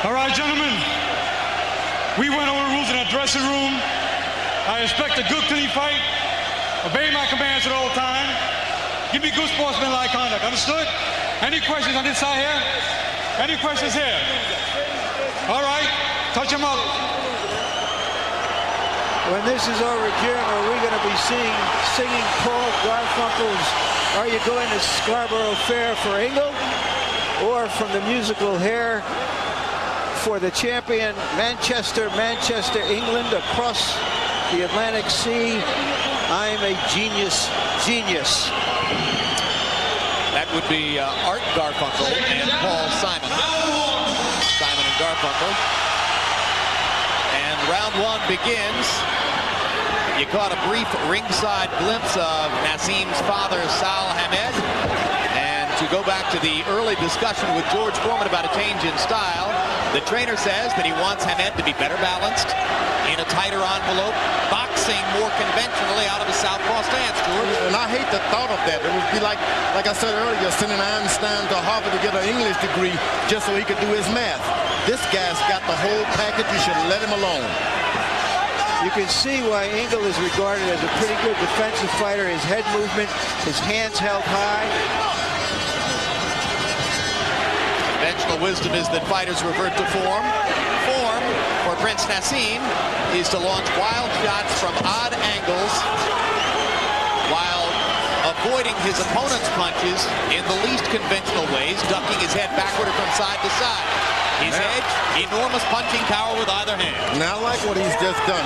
All right, gentlemen, we went over the rules in that dressing room. I expect a good, clean fight. Obey my commands at all time. Give me good sportsmanlike conduct. Understood? Any questions on this side here? Any questions here? All right, touch them up. When this is over, Jim, are we going to be singing Paul Garfunkel's "Are You Going to Scarborough Fair" for Ingle? Or from the musical Hair for the champion, Manchester, England, across the Atlantic Sea? I'm a genius. That would be Art Garfunkel and Paul Simon. Simon and Garfunkel. And round one begins. You caught a brief ringside glimpse of Naseem's father, Sal Hamed. And to go back to the early discussion with George Foreman about a change in style, the trainer says that he wants Hamed to be better balanced, in a tighter envelope, boxing more conventionally out of a southpaw stance, George. And I hate the thought of that. It would be like I said earlier, sending Einstein to Harvard to get an English degree just so he could do his math. This guy's got the whole package. You should let him alone. You can see why Ingle is regarded as a pretty good defensive fighter. His head movement, his hands held high. Conventional wisdom is that fighters revert to form. Form for Prince Naseem is to launch wild shots from odd angles while avoiding his opponent's punches in the least conventional ways, ducking his head backward or from side to side. His edge, enormous punching power with either hand. Now, I like what he's just done.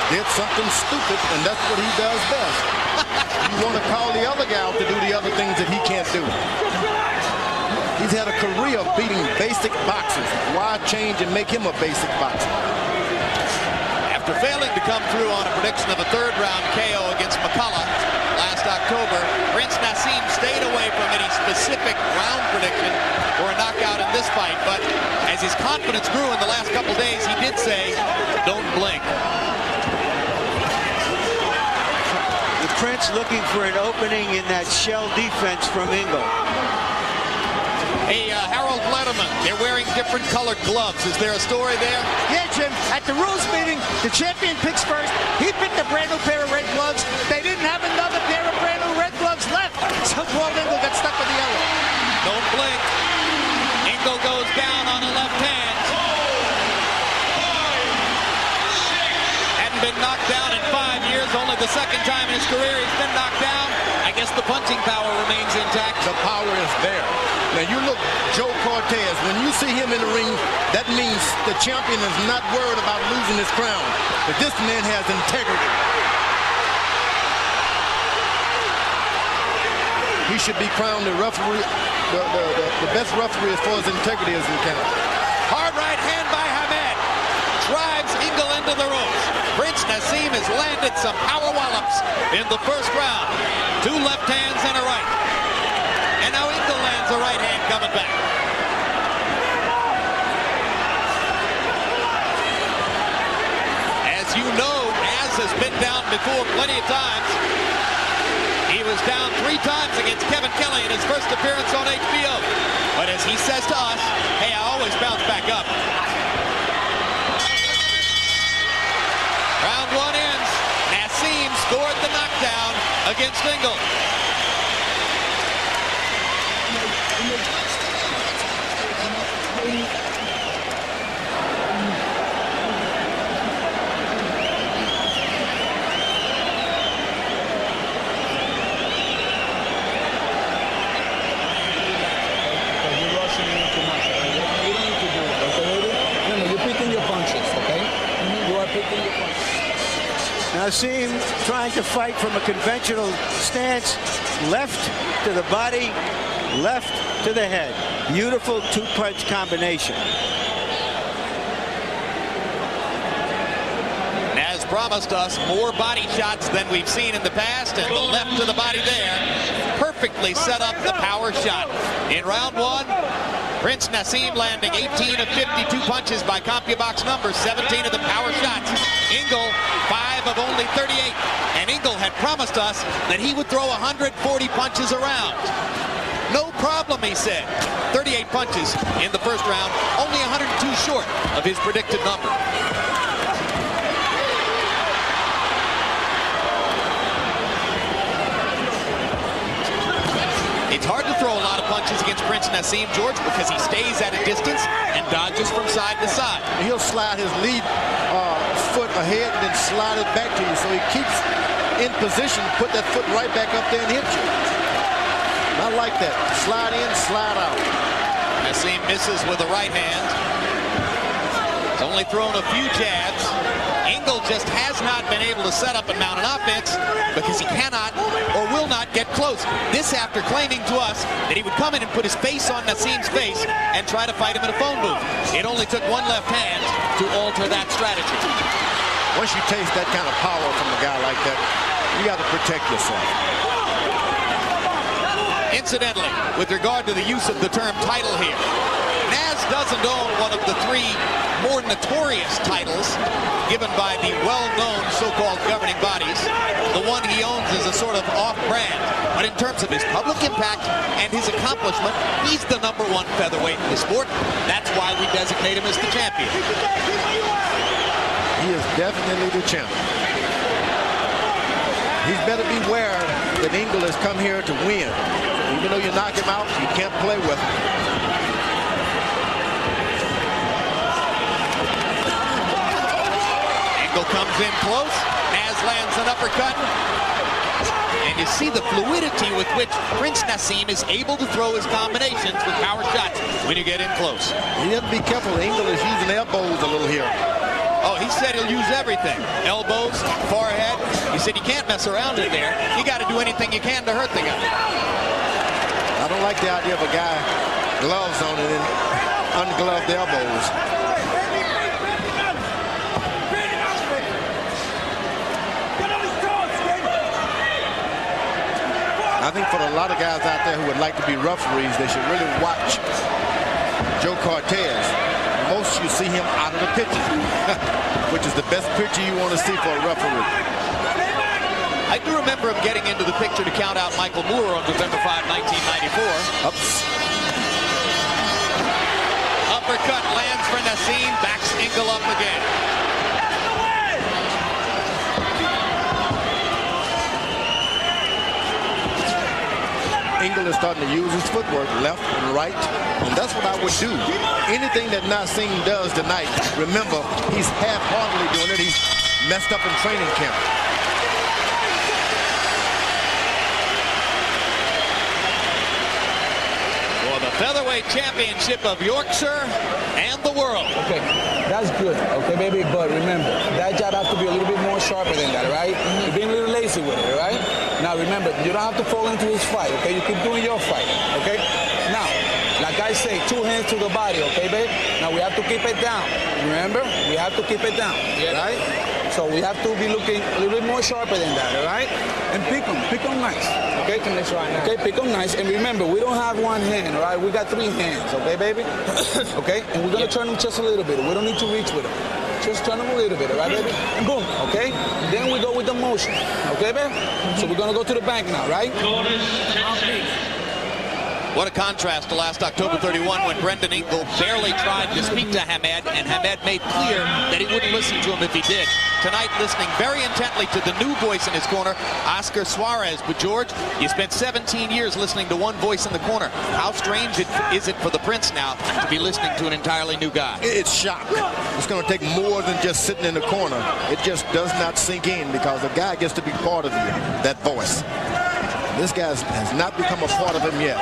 He did something stupid, and that's what he does best. You want to call the other guy out to do the other things that he can't do. He's had a career of beating basic boxers. Why change and make him a basic boxer? After failing to come through on a prediction of a third-round KO against McCullough last October, Prince Naseem stayed away from any specific round prediction for a knockout in this fight. But as his confidence grew in the last couple days, he did say, "Don't blink." The Prince looking for an opening in that shell defense from Ingle. Hey, Harold Letterman, they're wearing different colored gloves. Is there a story there? Yeah, Jim. At the rules meeting, the champion picks first. He picked a brand new pair of red gloves. They didn't have another pair of brand new red gloves left. So Paul Ingle got stuck with the yellow. Don't blink. Ingle goes down on the left hand. Hadn't been knocked down in 5 years. Only the second time in his career he's been knocked down. I guess the punching power remains intact. The power is there. Now you look, Joe Cortez, when you see him in the ring, that means the champion is not worried about losing his crown. But this man has integrity. He should be crowned the referee, the best referee as far as integrity is in Canada. Hard right hand by Hamed. Drives Ingle into the ropes. Prince Naseem has landed some power wallops in the first round. 2 left hands and a right. And now Ingle lands a right hand coming back. As you know, Az has been down before plenty of times. He was down 3 times against Kevin Kelley in his first appearance on HBO. But as he says to us, hey, I always bounce back up. Round 1 ends. Naseem scored the knockdown against Ingle. Naseem trying to fight from a conventional stance, left to the body, left to the head. Beautiful 2-punch combination. As promised us, more body shots than we've seen in the past, and the left to the body there perfectly set up the power shot. In round 1, Prince Naseem landing 18 of 52 punches by CompuBox numbers, 17 of the power shots. Ingle, 5 of only 38. And Ingle had promised us that he would throw 140 punches around. No problem, he said. 38 punches in the first round, only 102 short of his predicted number. It's hard to throw a lot of punches against Prince Naseem, George, because he stays at a distance and dodges from side to side. He'll slide his lead foot ahead and then slide it back to you. So he keeps in position, put that foot right back up there and hit you. I like that. Slide in, slide out. Naseem misses with the right hand. He's only thrown a few jabs. Ingle just has not been able to set up and mount an offense because he cannot or will not get close. This after claiming to us that he would come in and put his face on Naseem's face and try to fight him in a phone booth. It only took one left hand to alter that strategy. Once you taste that kind of power from a guy like that, you got to protect yourself. Incidentally, with regard to the use of the term title here, Naz doesn't own one of the three more notorious titles given by the well-known so-called governing bodies. The one he owns is a sort of off-brand. But in terms of his public impact and his accomplishment, he's the #1 featherweight in the sport. That's why we designate him as the champion. He is definitely the champion. He's better beware that Ingle has come here to win. Even though you knock him out, you can't play with him. Ingle comes in close. Naz lands an uppercut. And you see the fluidity with which Prince Naseem is able to throw his combinations with power shots when you get in close. He has to be careful. Ingle is using elbows a little here. Oh, he said he'll use everything. Elbows, forehead. He said you can't mess around in there. You got to do anything you can to hurt the guy. I don't like the idea of a guy gloves on it and ungloved elbows. I think for a lot of guys out there who would like to be referees, they should really watch Joe Cortez. Most you see him out of the picture, which is the best picture you want to see for a referee. I do remember him getting into the picture to count out Michael Moore on November 5, 1994. Ups. Uppercut lands for Naseem, backs Ingle up again. Ingle is starting to use his footwork left and right, and that's what I would do. Anything that Naseem does tonight, remember, he's half-heartedly doing it. He's messed up in training camp. For the featherweight championship of Yorkshire and the world. Okay, that's good, okay, baby, but remember, that jab has to be a little bit more sharper than that, right? You're being a little lazy with it, right? Now, remember, you don't have to fall into his fight, okay? You keep doing your fight, okay? Now, like I say, 2 hands to the body, okay, babe? Now, we have to keep it down, remember? We have to keep it down, right? So we have to be looking a little bit more sharper than that, all right? And pick them nice, okay? Okay, pick them nice. And remember, we don't have 1 hand, all right? We got 3 hands, okay, baby? Okay? And we're going to turn them just a little bit. We don't need to reach with them. Just turn them a little bit, all right, baby? And boom, okay? Then we go with the motion, okay, baby? So we're going to go to the bank now, right? What a contrast to last October 31 when Brendan Ingle barely tried to speak to Hamed, and Hamed made clear that he wouldn't listen to him if he did. Tonight, listening very intently to the new voice in his corner, Oscar Suarez. But George, you spent 17 years listening to one voice in the corner. How strange is it for the Prince now to be listening to an entirely new guy? It's shock. It's going to take more than just sitting in the corner. It just does not sink in because the guy gets to be part of you, that voice. This guy has not become a part of him yet.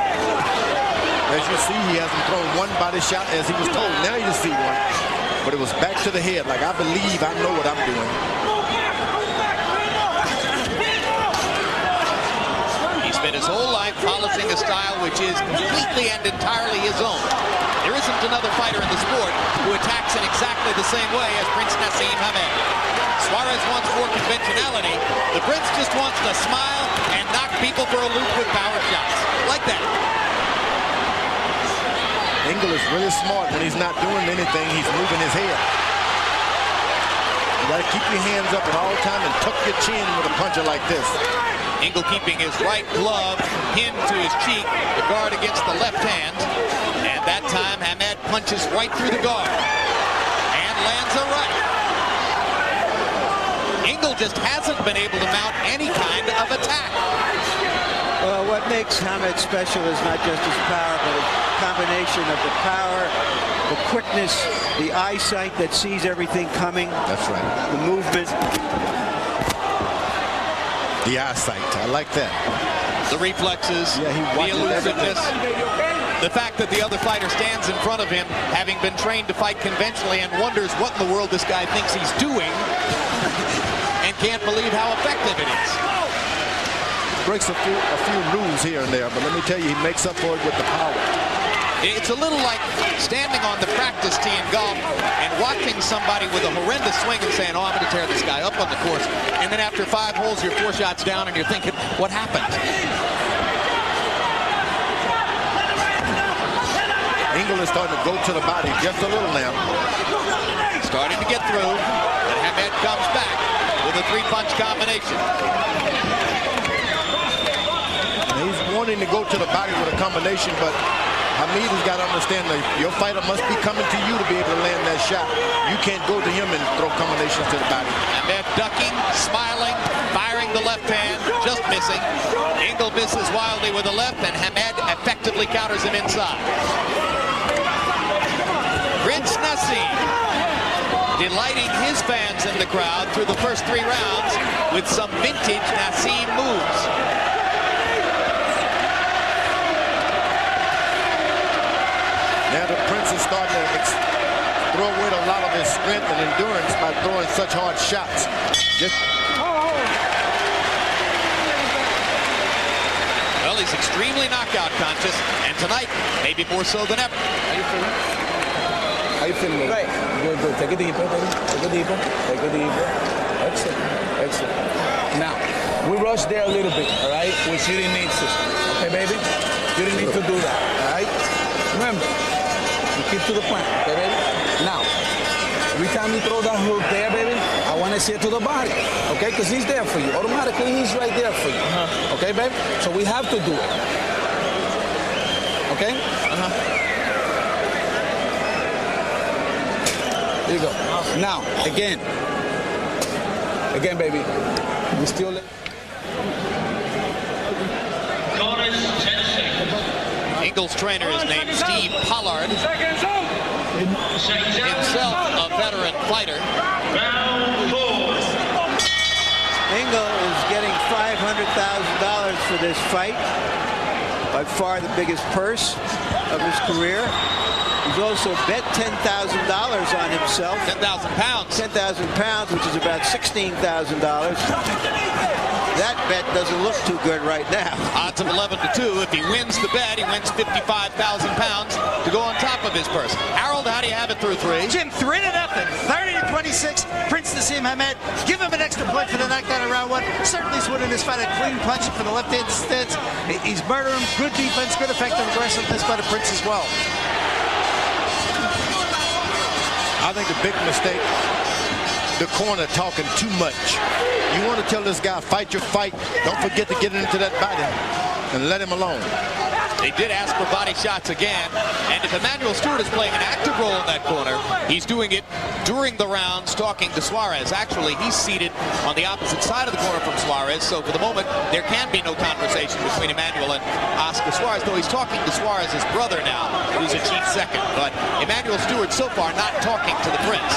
As you see, he hasn't thrown one body shot as he was told. Now you see one. But it was back to the head, like I believe I know what I'm doing. He spent his whole life polishing a style which is completely and entirely his own. There isn't another fighter in the sport who attacks in exactly the same way as Prince Naseem Hamed. Suarez wants more conventionality. The Prince just wants to smile and knock people for a loop with power shots. Like that. Ingle is really smart. When he's not doing anything, he's moving his head. You got to keep your hands up at all time and tuck your chin with a puncher like this. Ingle keeping his right glove pinned to his cheek, the guard against the left hand. And that time, Hamed punches right through the guard and lands a right. Ingle just hasn't been able to mount any kind of attack. Well, what makes Hamed special is not just his power, but a combination of the power, the quickness, the eyesight that sees everything coming. That's right. The movement. The eyesight. I like that. The reflexes, Yeah, he the watches elusiveness. The fact that the other fighter stands in front of him, having been trained to fight conventionally, and wonders what in the world this guy thinks he's doing, and can't believe how effective it is. Breaks a few rules here and there, but let me tell you, he makes up for it with the power. It's a little like standing on the practice tee in golf and watching somebody with a horrendous swing and saying, oh, I'm going to tear this guy up on the course. And then after 5 holes, you're 4 shots down and you're thinking, what happened? Ingle is starting to go to the body just a little now. Starting to get through, and Hamed comes back with a 3-punch combination. He's wanting to go to the body with a combination, but Hamed has got to understand that your fighter must be coming to you to be able to land that shot. You can't go to him and throw combinations to the body. Hamed ducking, smiling, firing the left hand, just missing. Ingle misses wildly with the left, and Hamed effectively counters him inside. Prince Naseem delighting his fans in the crowd through the first 3 rounds with some vintage Naseem moves. Now the Prince is starting to throw away a lot of his strength and endurance by throwing such hard shots. Well, he's extremely knockout conscious, and tonight, maybe more so than ever. How you feeling? How you feeling? Great. Good, good. Take a deeper, baby. Take a deeper. Take a deeper. Excellent. Excellent. Now, we rushed there a little bit, all right? Which you didn't need to. Okay, baby? You didn't need to do that, all right? Remember, you keep to the plan, okay, baby? Now, every time you throw that hook there, baby, I want to see it to the body, okay? Because he's there for you. Automatically, he's right there for you. Okay, baby? So we have to do it. Okay? There you go. Now, again. Again, baby. We still... Ingle's trainer is named Steve Pollard, himself a veteran fighter. Ingle is getting $500,000 for this fight. By far the biggest purse of his career. He's also bet $10,000 on himself. 10,000 pounds. 10,000 pounds, which is about $16,000. That bet doesn't look too good right now. Odds of 11-2. If he wins the bet, he wins 55,000 pounds to go on top of his purse. Harold, how do you have it through 3? Jim, 3-0. 30-26. Prince Naseem Hamed. Give him an extra point for the knockdown in round 1. Certainly he's winning this fight. A clean punch for the left-hand stance. He's murdering. Good defense, good effective aggressiveness by the Prince as well. I think the big mistake, the corner talking too much. You want to tell this guy, fight your fight. Don't forget to get into that body and let him alone. They did ask for body shots again, and if Emmanuel Stewart is playing an active role in that corner, he's doing it during the rounds, talking to Suarez. Actually, he's seated on the opposite side of the corner from Suarez, so for the moment, there can be no conversation between Emmanuel and Oscar Suarez, though he's talking to Suarez's brother now, who's a chief second. But Emmanuel Stewart, so far, not talking to the Prince.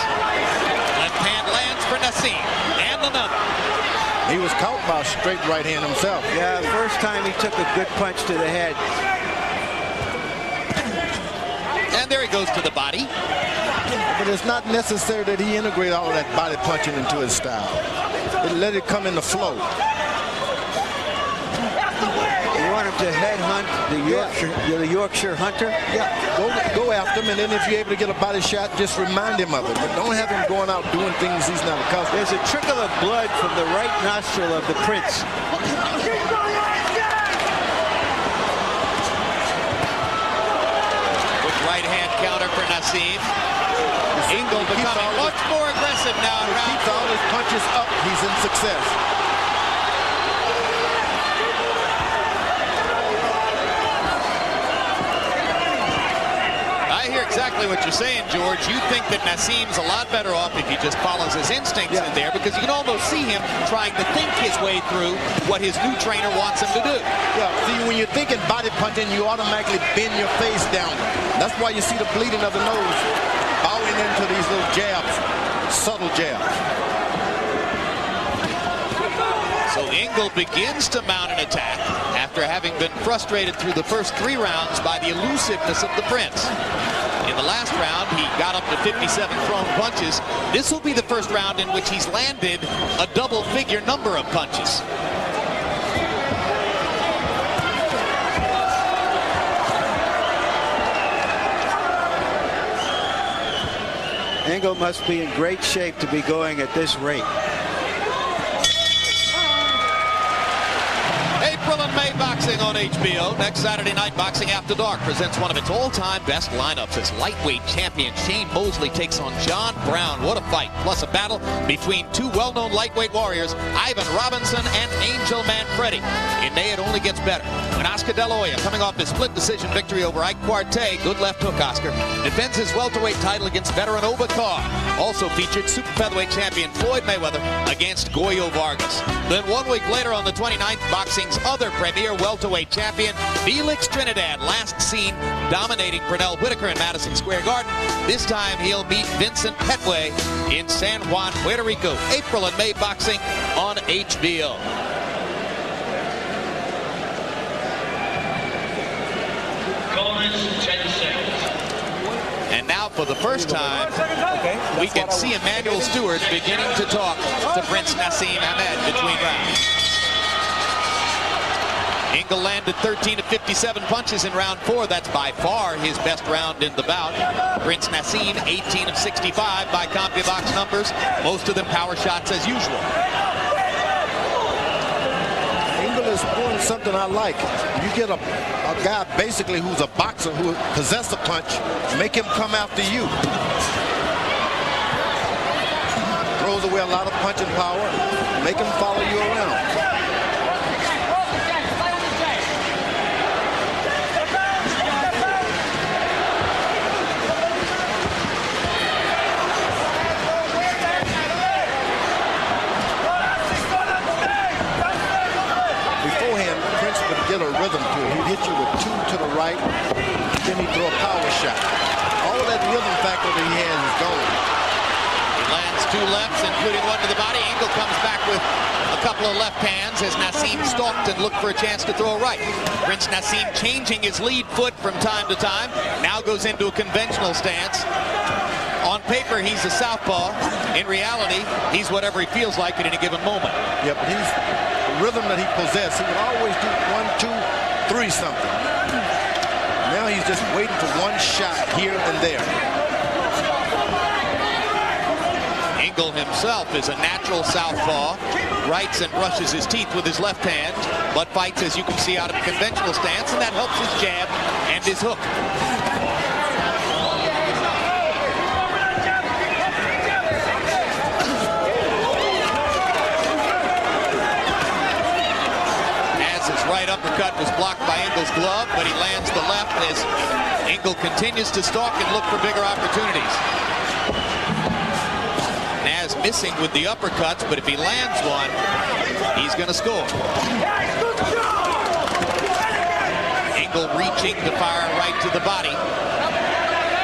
Left hand lands for Naseem, and another. He was caught by a straight right hand himself. Yeah, first time he took a good punch to the head. And there he goes to the body. But it's not necessary that he integrate all of that body punching into his style. Let it come in the flow. You want him to headhunt the Yorkshire Hunter? Yeah, go after him, and then if you're able to get a body shot, just remind him of it. But don't have him going out doing things he's not accustomed. There's a trickle of blood from the right nostril of the Prince. Right hand counter for Naseem. Ingle becoming much more aggressive now in round 4. Keeps all his punches up, he's in success. hear exactly what you're saying, George. You think that Naseem's a lot better off if he just follows his instincts in there, because you can almost see him trying to think his way through what his new trainer wants him to do. Yeah, see, when you're thinking body punching, you automatically bend your face down. That's why you see the bleeding of the nose, bowing into these little jabs, subtle jabs. So Ingle begins to mount an attack after having been frustrated through the first 3 rounds by the elusiveness of the Prince. In the last round, he got up to 57 thrown punches. This will be the first round in which he's landed a double-figure number of punches. Ingle must be in great shape to be going at this rate. April and May boxing on HBO. Next Saturday night, Boxing After Dark presents one of its all-time best lineups as lightweight champion Shane Mosley takes on John Brown. What a fight. Plus a battle between 2 well-known lightweight warriors, Ivan Robinson and Angel Manfredi. In May, it only gets better when Oscar De La Hoya, coming off his split decision victory over Ike Quartey, good left hook Oscar, defends his welterweight title against veteran Obacar. Also featured super featherweight champion Floyd Mayweather against Goyo Vargas. Then 1 week later on the 29th, boxing's other premier welterweight champion, Felix Trinidad, last seen dominating Pernell Whitaker in Madison Square Garden. This time he'll meet Vincent Petway in San Juan, Puerto Rico. April and May boxing on HBO. And now for the first time, we can see Emmanuel Stewart beginning to talk to Prince Naseem Hamed between rounds. Ingle landed 13 of 57 punches in round 4. That's by far his best round in the bout. Prince Naseem 18 of 65 by CompuBox numbers. Most of them power shots as usual. Ingle is doing something I like. You get a guy basically who's a boxer who possesses a punch, make him come after you. Throws away a lot of punching power, make him follow you around. Get a rhythm to it. He'd hit you with 2 to the right, then he'd throw a power shot. All of that rhythm factor that he has is gone. He lands 2 lefts, including 1 to the body. Ingle comes back with a couple of left hands as Naseem stalked and looked for a chance to throw a right. Prince Naseem changing his lead foot from time to time. Now goes into a conventional stance. On paper, he's a southpaw. In reality, he's whatever he feels like at any given moment. Yeah, but he's the rhythm that he possessed. He would always do 1, 2, 3 something. Now he's just waiting for 1 shot here and there. Ingle himself is a natural southpaw. Rights and brushes his teeth with his left hand, but fights, as you can see, out of a conventional stance, and that helps his jab and his hook. Right uppercut was blocked by Ingle's glove, but he lands the left as Ingle continues to stalk and look for bigger opportunities. Naz missing with the uppercuts, but if he lands one, he's going to score. Ingle reaching to fire right to the body.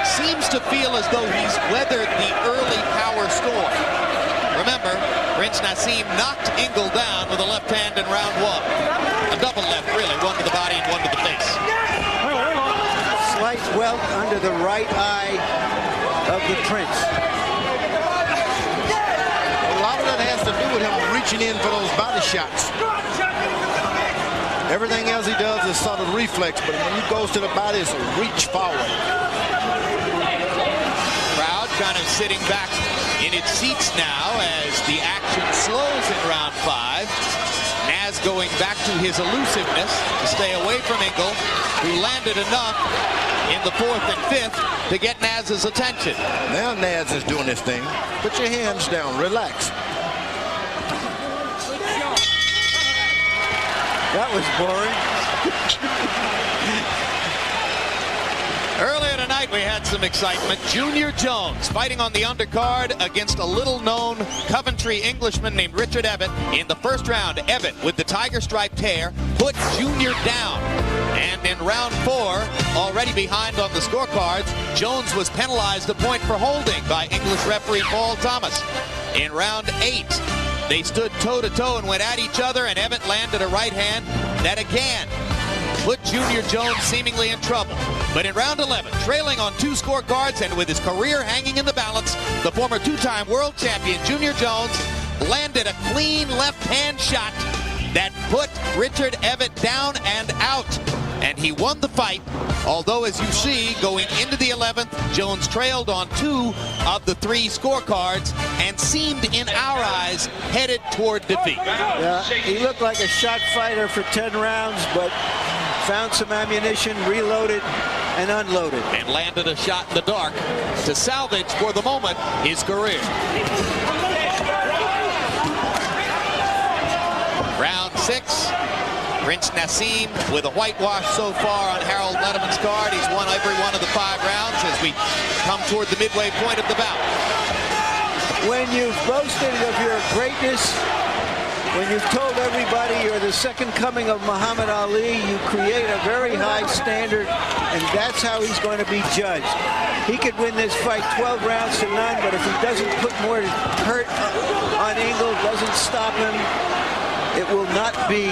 Seems to feel as though he's weathered the early power storm. Remember, Prince Naseem knocked Ingle down with a left hand in round 1. A double left, really. 1 to the body and 1 to the face. Slight welt under the right eye of the Prince. A lot of that has to do with him reaching in for those body shots. Everything else he does is sort of reflex, but when he goes to the body, it's a reach forward. Crowd kind of sitting back in its seats now as the action slows in round 5. Naz going back to his elusiveness to stay away from Ingle, who landed enough in the 4th and 5th to get Naz's attention. Now Naz is doing his thing. Put your hands down, relax. That was boring. Earlier tonight, night we had some excitement. Junior Jones fighting on the undercard against a little-known Coventry Englishman named Richard Evatt. In the first round, Evatt, with the tiger-striped hair, put Junior down. And in round 4, already behind on the scorecards, Jones was penalized a point for holding by English referee Paul Thomas. In round 8, they stood toe-to-toe and went at each other, and Evatt landed a right hand that again put Junior Jones seemingly in trouble. But in round 11, trailing on 2 scorecards and with his career hanging in the balance, the former 2-time world champion Junior Jones landed a clean left-hand shot that put Richard Evatt down and out. And he won the fight, although as you see, going into the 11th, Jones trailed on 2 of the 3 scorecards and seemed, in our eyes, headed toward defeat. Yeah, he looked like a shot fighter for 10 rounds, but found some ammunition, reloaded and unloaded. And landed a shot in the dark to salvage, for the moment, his career. Round 6. Prince Naseem with a whitewash so far on Harold Letterman's card. He's won every one of the 5 rounds as we come toward the midway point of the bout. When you've boasted of your greatness, when you've told everybody you're the second coming of Muhammad Ali, you create a very high standard, and that's how he's going to be judged. He could win this fight 12 rounds to none, but if he doesn't put more hurt on Ingle, doesn't stop him, it will not be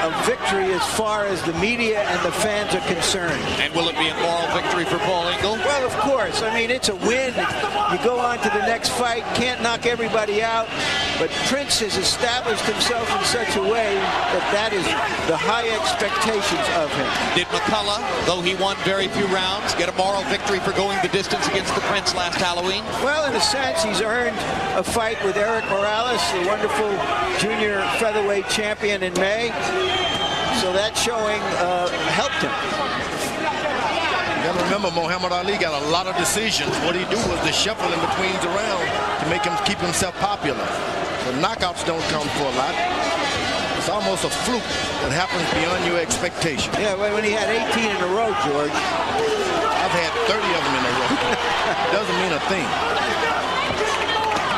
a victory as far as the media and the fans are concerned. And will it be a moral victory for Paul Ingle? Well, of course. I mean, it's a win. You go on to the next fight, can't knock everybody out, but Prince has established himself in such a way that that is the high expectations of him. Did McCullough, though he won very few rounds, get a moral victory for going the distance against the Prince last Halloween? Well, in a sense, he's earned a fight with Eric Morales, the wonderful junior featherweight champion in May. So that showing helped him. You got to remember, Muhammad Ali got a lot of decisions. What he do was to shuffle in between around to make him keep himself popular. The knockouts don't come for a lot. It's almost a fluke that happens beyond your expectation. Yeah, when he had 18 in a row, George. I've had 30 of them in a row. Doesn't mean a thing.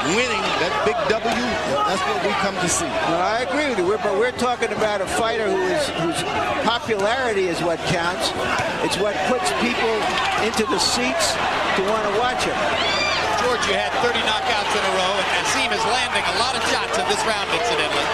Winning that big W, that's what we come to see. Well, I agree with you, but we're talking about a fighter whose popularity is what counts. It's what puts people into the seats to want to watch him. George, you had 30 knockouts in a row, and Naseem is landing a lot of shots in this round, incidentally.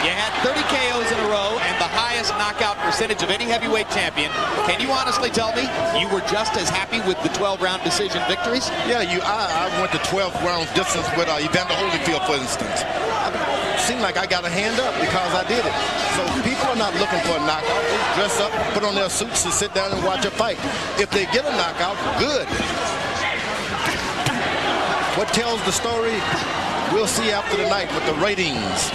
You had 30 KOs in a row and the highest knockout percentage of any heavyweight champion. Can you honestly tell me you were just as happy with the 12-round decision victories? Yeah, I went to 12-round distance with Evander Holyfield, for instance. It seemed like I got a hand up because I did it. So people are not looking for a knockout. They dress up, put on their suits, and sit down and watch a fight. If they get a knockout, good. What tells the story, we'll see after the night with the ratings.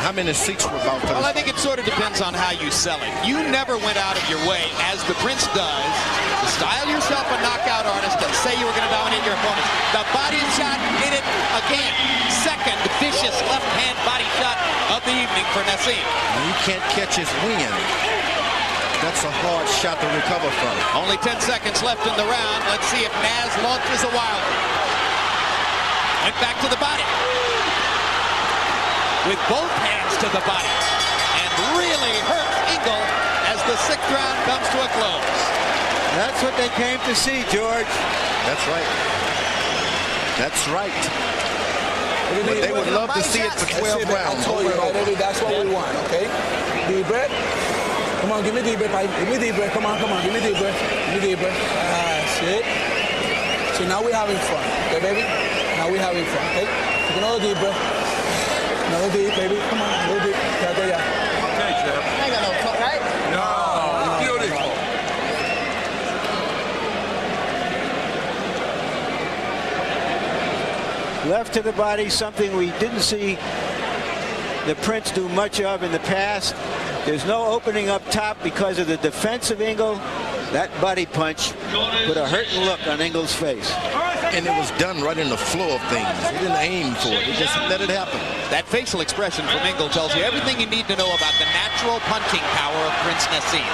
How many seats were about for this? Well, I think it sort of depends on how you sell it. You never went out of your way, as the Prince does, to style yourself a knockout artist and say you were going to dominate your opponent. The body shot hit it again. Second vicious left-hand body shot of the evening for Naseem. You can't catch his wind. That's a hard shot to recover from. Only 10 seconds left in the round. Let's see if Naz launches a wild one. Went back to the body. With both hands to the body. And really hurts Ingle as the 6th round comes to a close. That's what they came to see, George. That's right. That's right. But they would love to see it for 12 rounds. I told you, right, that's what we want, okay? Deep breath. Come on, give me deep breath. Give me deep breath. Come on, give me deep breath. Give me deep breath. Shit. So now we're having fun, okay, baby? Now we're having fun, okay? Take another deep breath. Another deep, baby. Come on, a little deep. Yeah. Okay, Jeff. I ain't got no cut, right? No, beautiful. Left to the body, something we didn't see the Prince do much of in the past. There's no opening up top because of the defense of Ingle. That body punch put a hurting look on Ingle's face. And it was done right in the flow of things. He didn't aim for it. He just let it happen. That facial expression from Ingle tells you everything you need to know about the natural punching power of Prince Naseem.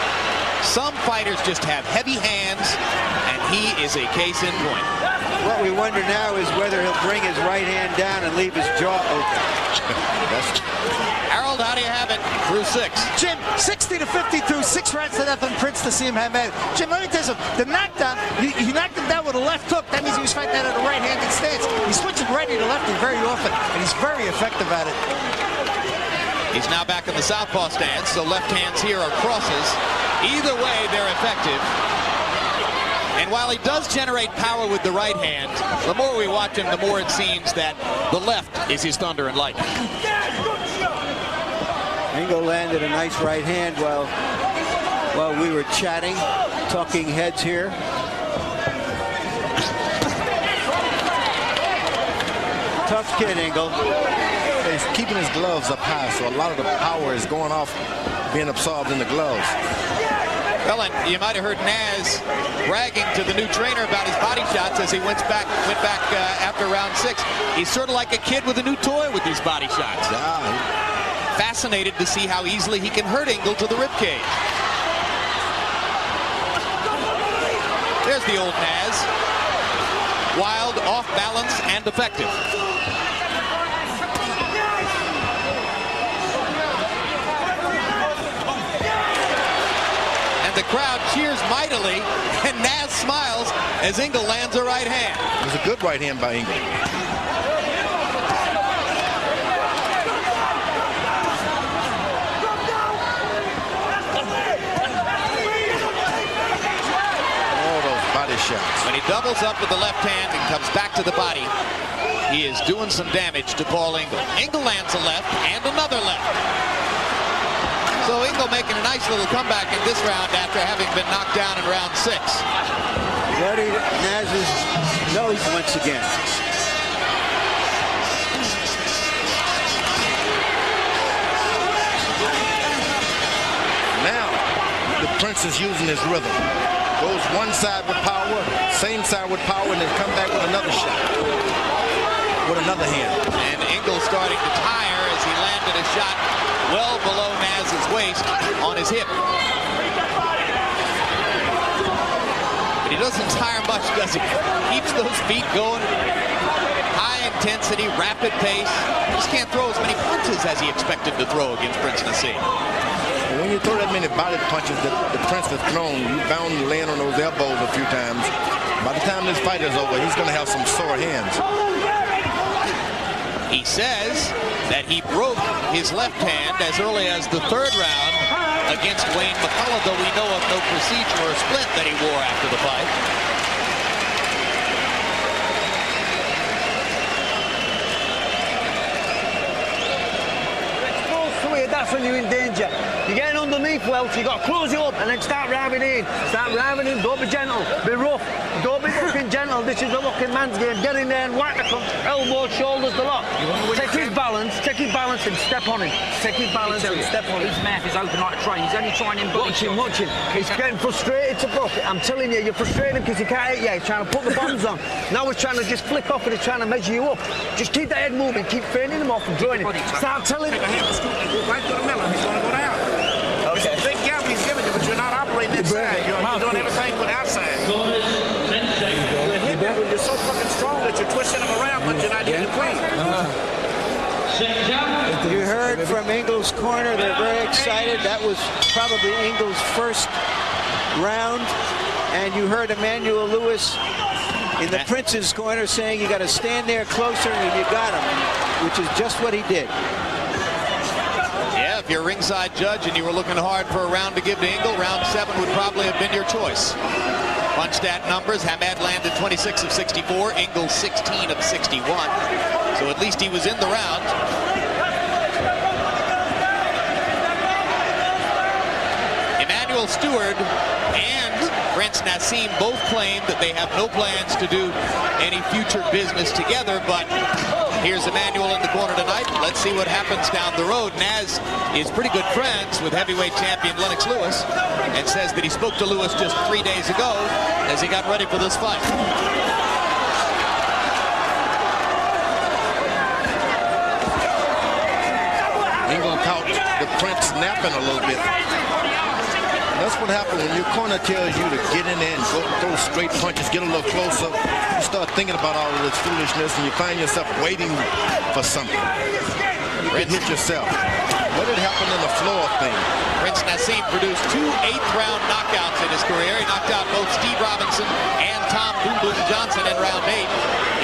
Some fighters just have heavy hands he is a case in point. What we wonder now is whether he'll bring his right hand down and leave his jaw open. Harold, how do you have it through 6? Jim, 60-50 through 6 rounds to nothing, Prince Naseem Hamed. Jim, let me tell you something. The knockdown, he knocked him down with a left hook. That means he was fighting that at a right-handed stance. He's switching righty to lefty very often, and he's very effective at it. He's now back in the southpaw stance, so left hands here are crosses. Either way, they're effective. And while he does generate power with the right hand, the more we watch him, the more it seems that the left is his thunder and lightning. Ingle landed a nice right hand while we were chatting, talking heads here. Tough kid, Ingle. He's keeping his gloves up high, so a lot of the power is going off, being absorbed in the gloves. Well, and you might have heard Naz bragging to the new trainer about his body shots as he went back after round 6. He's sort of like a kid with a new toy with these body shots. Yeah. Fascinated to see how easily he can hurt Ingle to the ribcage. There's the old Naz. Wild, off balance, and effective. The crowd cheers mightily, and Naz smiles as Ingle lands a right hand. It was a good right hand by Ingle. All those body shots. When he doubles up with the left hand and comes back to the body, he is doing some damage to Paul Ingle. Ingle lands a left and another left. So Ingle making a nice little comeback in this round after having been knocked down in round 6. Bloody Naz's nose once again. Now, the Prince is using his rhythm. Goes one side with power, same side with power, and then come back with another shot. With another hand. And Ingle starting to tire as he landed a shot well below Naz's waist on his hip. But he doesn't tire much, does he? Keeps those feet going. High intensity, rapid pace. Just can't throw as many punches as he expected to throw against Prince Naseem. When you throw that many body punches that the Prince has thrown, you bound to land on those elbows a few times. By the time this fight is over, he's going to have some sore hands. He says that he broke his left hand as early as the 3rd round against Wayne McCullough, though we know of no procedure or splint that he wore after the fight. That's when you're in danger. You're getting underneath Welch, you've got to close it up and then start ramming in. Start ramming in, don't be gentle, be rough. Don't be fucking gentle, this is a looking man's game. Get in there and whack the elbows, shoulders, the lot. Take his balance and step on him. Take his balance and step on him. His mouth is open like a train, he's only trying him. Watch him. He's getting frustrated to book it. I'm telling you, you're frustrated because he can't hit you. He's trying to put the bombs on. Now he's trying to just flick off and he's trying to measure you up. Just keep the head moving, keep fanning him off and drawing him. Start telling him. Right through the middle, he's going to go down. Okay. Big gap he's giving you, but you're not operating inside. You're doing everything but outside. You're so fucking strong that you're twisting him around, but you're not getting clean. You heard from Ingle's corner, they're very excited. That was probably Ingle's first round. And you heard Emmanuel Lewis in the Prince's corner saying you got to stand there closer and you got him, which is just what he did. Yeah, if you're a ringside judge and you were looking hard for a round to give to Ingle, round 7 would probably have been your choice. Punch stat numbers, Hamed landed 26 of 64, Ingle 16 of 61. So at least he was in the round. Emmanuel Stewart and Prince Naseem both claim that they have no plans to do any future business together, but here's Emmanuel in the corner tonight. Let's see what happens down the road. Naz is pretty good friends with heavyweight champion Lennox Lewis and says that he spoke to Lewis just 3 days ago as he got ready for this fight. Ingle caught the Prince napping a little bit. That's what happens when your corner tells you to get in there and go throw straight punches, get a little closer. You start thinking about all of this foolishness, and you find yourself waiting for something. You can hit yourself. What had happened in the floor thing? Prince Naseem produced 2 8th-round knockouts in his career. He knocked out both Steve Robinson and Tom Boom Boom Johnson in round 8.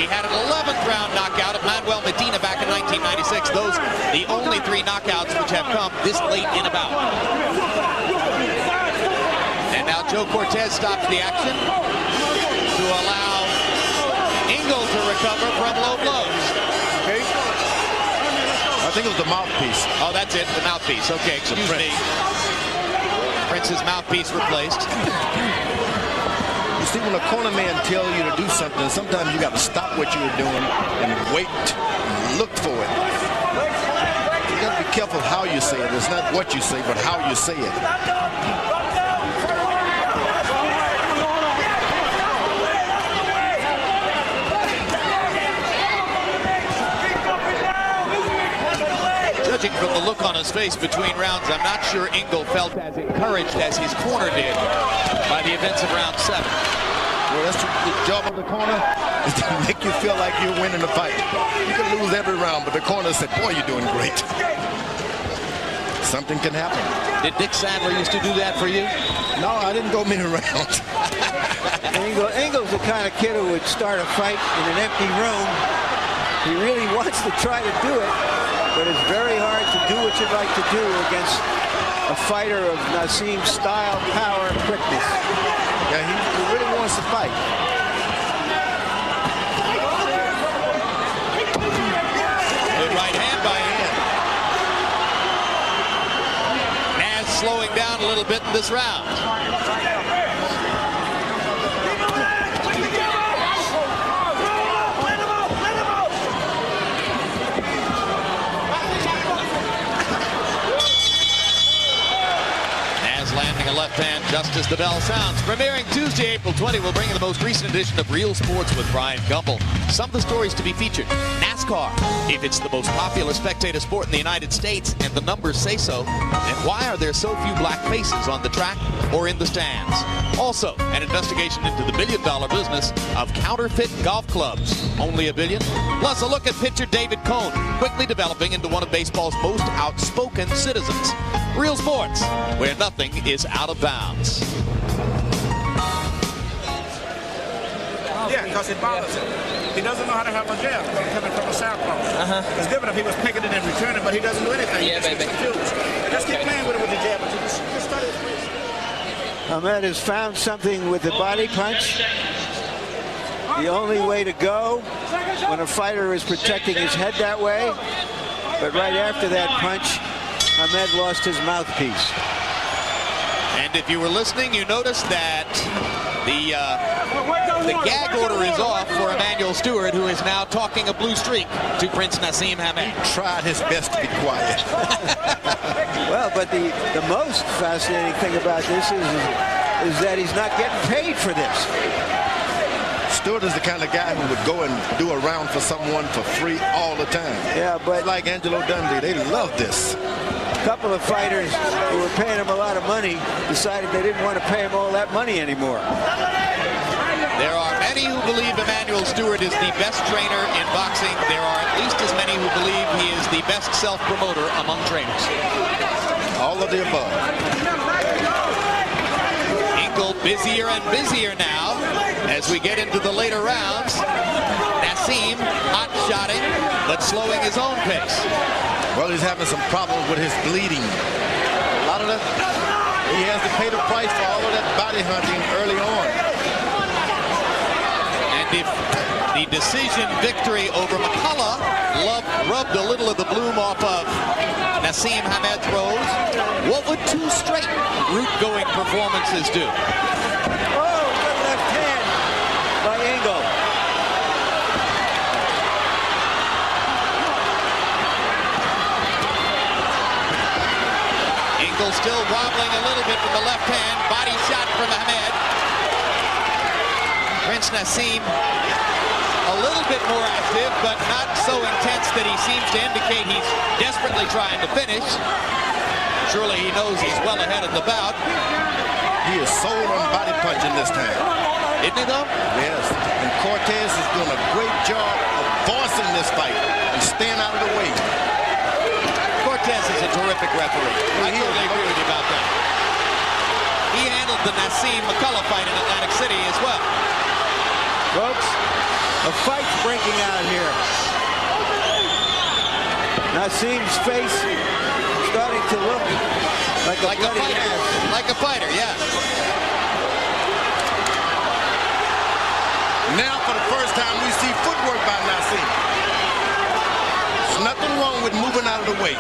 He had an 11th-round knockout of Manuel Medina back in 1996. Those the only 3 knockouts which have come this late in a bout. And now Joe Cortez stops the action to allow Ingle to recover from low blows. Okay. I think it was the mouthpiece. Oh, that's it, the mouthpiece. Okay, excuse me. Prince's mouthpiece replaced. You see, when a corner man tells you to do something, sometimes you got to stop what you're doing and wait and look for it. You got to be careful how you say it. It's not what you say, but how you say it. Judging from the look on his face between rounds, I'm not sure Ingle felt as encouraged as his corner did by the events of round 7. Well, that's the job of the corner, is to make you feel like you're winning the fight. You can lose every round, but the corner said, boy, you're doing great. Something can happen. Did Dick Sandler used to do that for you? No, I didn't go many rounds. Ingle's the kind of kid who would start a fight in an empty room. He really wants to try to do it, but it's very hard to do what you'd like to do against a fighter of Naseem's style, power, and quickness. Yeah, he really wants to fight. Good right hand by him. Naz slowing down a little bit in this round. Landing a left hand just as the bell sounds. Premiering Tuesday, April 20, we'll bring you the most recent edition of Real Sports with Brian Gumbel. Some of the stories to be featured. NASCAR, if it's the most popular spectator sport in the United States and the numbers say so, then why are there so few black faces on the track or in the stands? Also, an investigation into the billion-dollar business of counterfeit golf clubs. Only $1 billion? Plus a look at pitcher David Cone, quickly developing into one of baseball's most outspoken citizens. Real Sports, where nothing is out of bounds. Yeah, because it bothers him. He doesn't know how to have a jab coming from a southpaw. It's different if he was picking it and returning, but he doesn't do anything. Yeah, baby. Just keep playing with it with the jab, but you just start it. Hamed has found something with the body punch. The only way to go when a fighter is protecting his head that way. But right after that punch, Hamed lost his mouthpiece. And if you were listening, you noticed that the gag order is off for Emmanuel Stewart, who is now talking a blue streak to Prince Naseem Hamed. Tried his best to be quiet. Well, but the most fascinating thing about this is that he's not getting paid for this. Stewart is the kind of guy who would go and do a round for someone for free all the time. Yeah, but like Angelo Dundee, they love this. A couple of fighters who were paying him a lot of money decided they didn't want to pay him all that money anymore. There are many who believe Emmanuel Stewart is the best trainer in boxing. There are at least as many who believe he is the best self-promoter among trainers. All of the above. Ingle busier and busier now as we get into the later rounds. Naseem hot-shotting, but slowing his own pace. Well, he's having some problems with his bleeding. A lot of that, he has to pay the price for all of that body hunting early on. And if the decision victory over McCullough rubbed a little of the bloom off of Naseem Hamed's rose, what would 2 straight route-going performances do? Oh, good left hand by Ingle. Ingle still wobbling a little bit from the left hand. Body shot from Hamed. Prince Naseem a little bit more active, but not so intense that he seems to indicate he's desperately trying to finish. Surely he knows he's well ahead of the bout. He is sold on body punching this time. Isn't he, though? Yes. And Cortez is doing a great job of forcing this fight and staying out of the way. Cortez is a terrific referee. I totally agree with you about that. He handled the Naseem McCullough fight in Atlantic City as well. Folks, a fight's breaking out here. Naseem's face starting to look like a bloody mess. Like a fighter, yeah. Now, for the first time, we see footwork by Naseem. There's nothing wrong with moving out of the way.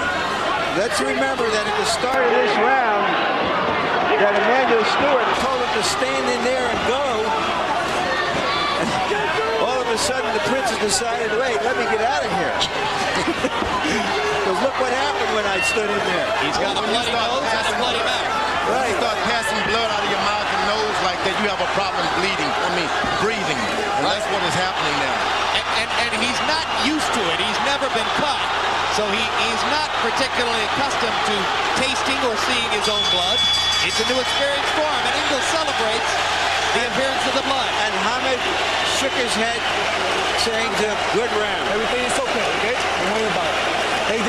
Let's remember that at the start of this round, that Emmanuel Stewart told him to stand in there and go. And all of a sudden, the Prince has decided, wait, let me get out of here. Because look what happened when I stood in there. He's got a bloody nose and a bloody mouth. Right. You start passing blood out of your mouth and nose like that, you have a problem breathing. And that's what is happening now. And he's not used to it. He's never been caught. So he's not particularly accustomed to tasting or seeing his own blood. It's a new experience for him, and Ingle celebrates the appearance of the blood. And Hamed shook his head, saying to him, good round. Everything is okay? Don't worry about it.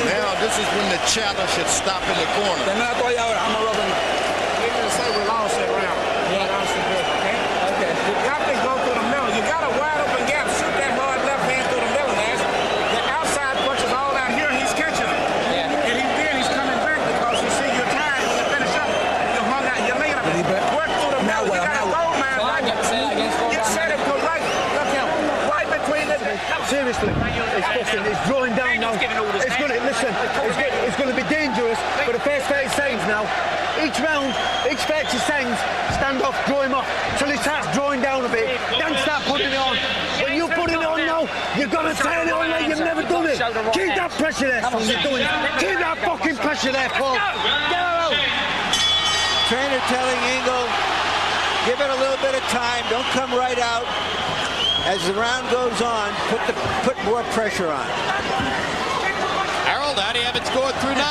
Now, this is when the chatter should stop in the corner. I'm a rubber. We're going to say we lost that round. We lost it good, okay? Okay. You got to go through the middle. You got a wide open gap. Shoot that hard left hand through the middle, Nash. The outside punch is all down here. He's catching it. Yeah. And he's coming back because you see your time when you finish up. You hung out. You laid up. Work through the middle. You got a goal man right. You set it to right. Look him. Right between the... Seriously, it's busting. It's drawing down now. It's going to, listen, it's going to be dangerous for the first 30 seconds now. Each round, each 30 seconds, stand off, draw him off, till he starts drawing down a bit, then start putting it on. When you put it on now, you've got to turn it on like you've never done it. Keep that pressure there, son, you're doing it. Keep that fucking pressure there, Paul. Get out. Trainer telling Ingle, give it a little bit of time, don't come right out. As the round goes on, put more pressure on. Harold, how do you have it scored through 9?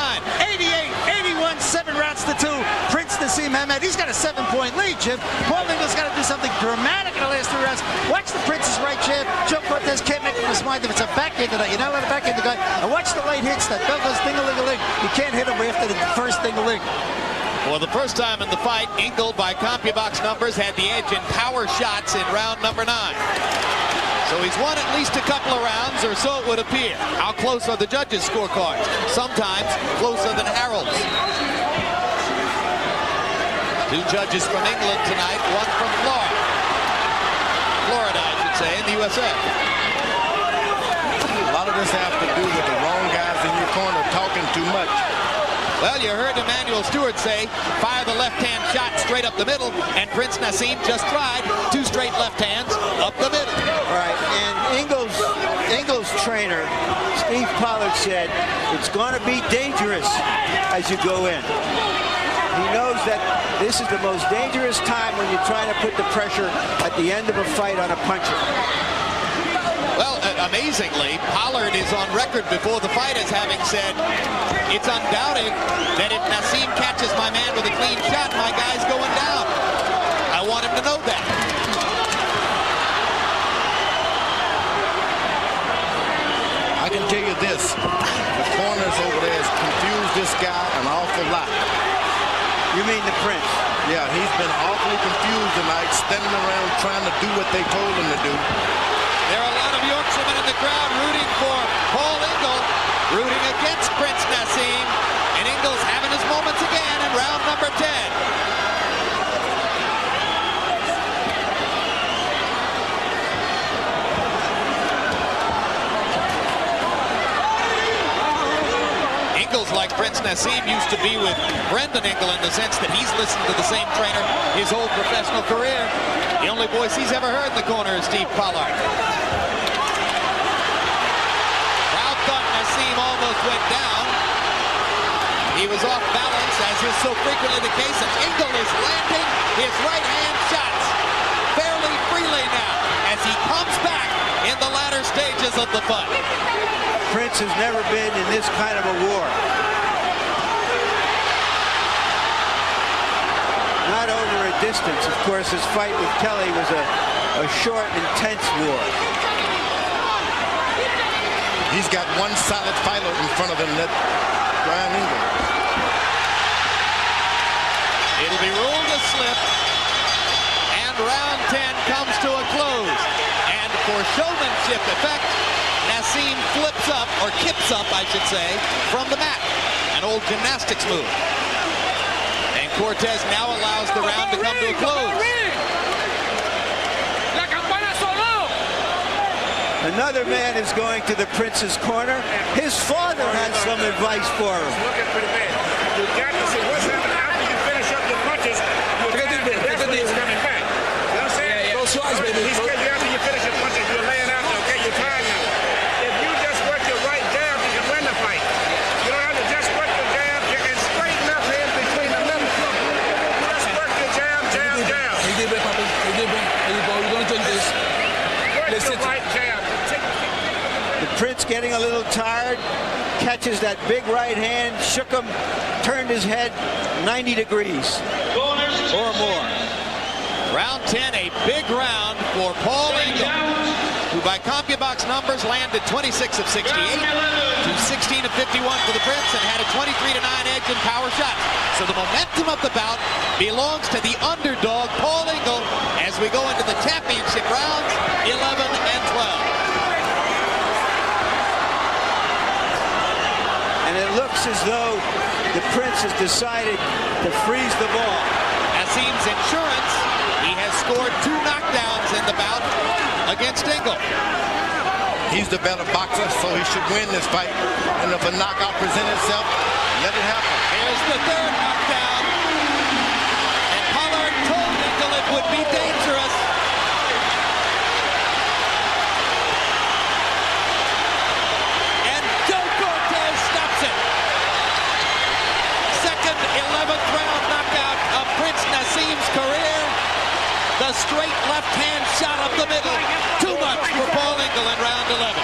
88-81, 7 rounds to 2. Prince Naseem Hamed, he's got a 7-point lead, Jim. Paul Ingle's got to do something dramatic in the last 3 rounds. Watch the Prince's right jab. Joe Cortez can't make up his mind if it's a backhand to that. You're not allowed to backhand the guy. And watch the late hits that Douglas ding-a-ling-a-ling. You can't hit him after the first ding-a-ling. For the first time in the fight, Ingle, by CompuBox numbers, had the edge in power shots in round number 9. So he's won at least a couple of rounds, or so it would appear. How close are the judges' scorecards? Sometimes closer than Harold's. 2 judges from England tonight, 1 from Florida. Florida, I should say, in the USA. A lot of this has to do with the wrong guys in your corner talking too much. Well, you heard Emmanuel Stewart say, fire the left-hand shot straight up the middle, and Prince Naseem just tried 2 straight left hands up the middle. Right, and Ingle's trainer, Steve Pollard, said it's going to be dangerous as you go in. He knows that this is the most dangerous time when you're trying to put the pressure at the end of a fight on a puncher. Well, amazingly, Pollard is on record before the fight as having said, it's undoubted that if Naseem catches my man with a clean shot, my guy's going down. I want him to know that. I can tell you this, the corners over there has confused this guy an awful lot. You mean the Prince? Yeah, he's been awfully confused tonight, standing around trying to do what they told him to do. There are a lot of Yorkshiremen in the crowd rooting for Paul Ingle, rooting against Prince Naseem, and Ingle's having his moments again in round number 10. Ingle's like Prince Naseem used to be with Brendan Ingle in the sense that he's listened to the same trainer his whole professional career. The only voice he's ever heard in the corner is Steve Pollard. Crowd thought Naseem almost went down. He was off balance, as is so frequently the case, and Ingle is landing his right-hand shots fairly freely now as he comes back in the latter stages of the fight. Prince has never been in this kind of a war. Not over a distance. Of course, his fight with Kelley was a short, intense war. He's got one solid fighter in front of him, that Brian Ingle. It'll be ruled a slip, and round 10 comes to a close. And for showmanship effect, Naseem flips up, or kips up, I should say, from the mat. An old gymnastics move. And Cortez now allows the round to come to a close. Another man is going to the Prince's corner. His father had some advice for him. Looking pretty bad. You got to see what's happening after you finish up your punches. That's when he's coming back. You know what I'm saying? Those twice, baby. He's scared you after you finish your punches. You're laying out. Okay, you're tired now. If you just work your right jab, you can win the fight. You don't have to just work your jab. You can straighten up in between the middle. Just work your jab, jab, jab. He did it, Papi. He did it. Here you go. We're going to do this. Work your right jab. The Prince getting a little tired, catches that big right hand, shook him, turned his head 90 degrees or more. Round 10, a big round for Paul Ingle, who by CompuBox numbers landed 26 of 68 to 16 of 51 for the Prince and had a 23-9 edge in power shots. So the momentum of the bout belongs to the underdog, Paul Ingle, as we go into the championship rounds, 11 and 12. And it looks as though the Prince has decided to freeze the ball. Naseem's insurance, he has scored 2 knockdowns in the bout against Ingle. He's the better boxer, so he should win this fight. And if a knockout presents itself, let it happen. Here's the 3rd knockdown. And Pollard told Ingle it would be dangerous. And Joe Cortez stops it. Second 11th round knockout of Prince Naseem's career. The straight left-hand shot up the middle. Too much for Paul Ingle in round 11.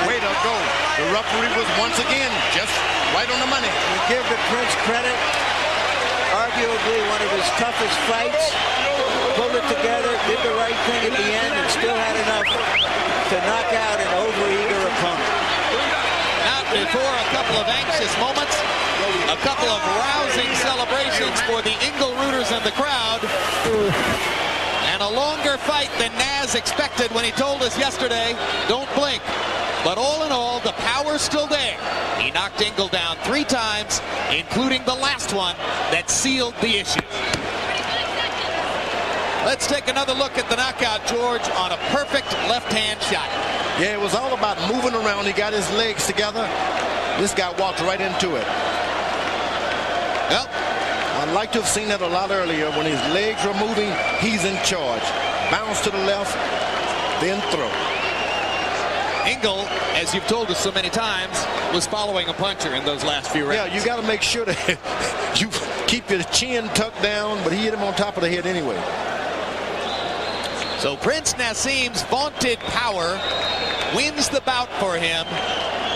Way to go. The referee was once again just right on the money. We give the Prince credit. Arguably one of his toughest fights. Pulled it together, did the right thing at the end, and still had enough to knock out an overeager opponent. Not before a couple of anxious moments. A couple of rousing celebrations for the Ingle rooters and the crowd. And a longer fight than Naz expected when he told us yesterday, don't blink. But all in all, the power's still there. He knocked Ingle down 3 times, including the last one that sealed the issue. Let's take another look at the knockout, George, on a perfect left-hand shot. Yeah, it was all about moving around. He got his legs together. This guy walked right into it. Well, I'd like to have seen that a lot earlier. When his legs were moving, he's in charge. Bounce to the left, then throw. Ingle, as you've told us so many times, was following a puncher in those last few rounds. Yeah, you got to make sure that you keep your chin tucked down, but he hit him on top of the head anyway. So Prince Naseem's vaunted power wins the bout for him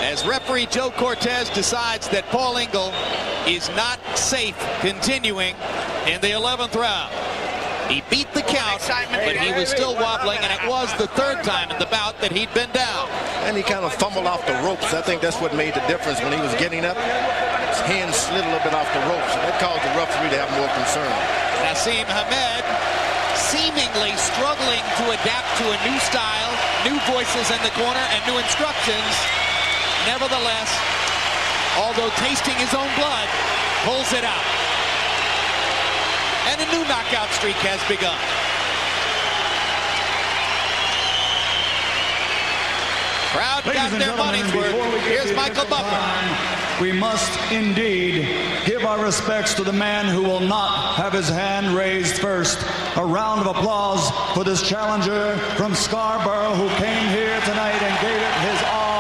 as referee Joe Cortez decides that Paul Ingle is not safe continuing in the 11th round. He beat the count, but he was still wobbling, and it was the 3rd time in the bout that he'd been down. And he kind of fumbled off the ropes. I think that's what made the difference when he was getting up. His hand slid a little bit off the ropes, and that caused the referee to have more concern. Naseem Hamed seemingly struggling to adapt to a new style, new voices in the corner, and new instructions. Nevertheless, although tasting his own blood, pulls it out. And a new knockout streak has begun. Crowd got their money's worth. Here's Michael Buffer. We must indeed give our respects to the man who will not have his hand raised first. A round of applause for this challenger from Scarborough who came here tonight and gave it his all.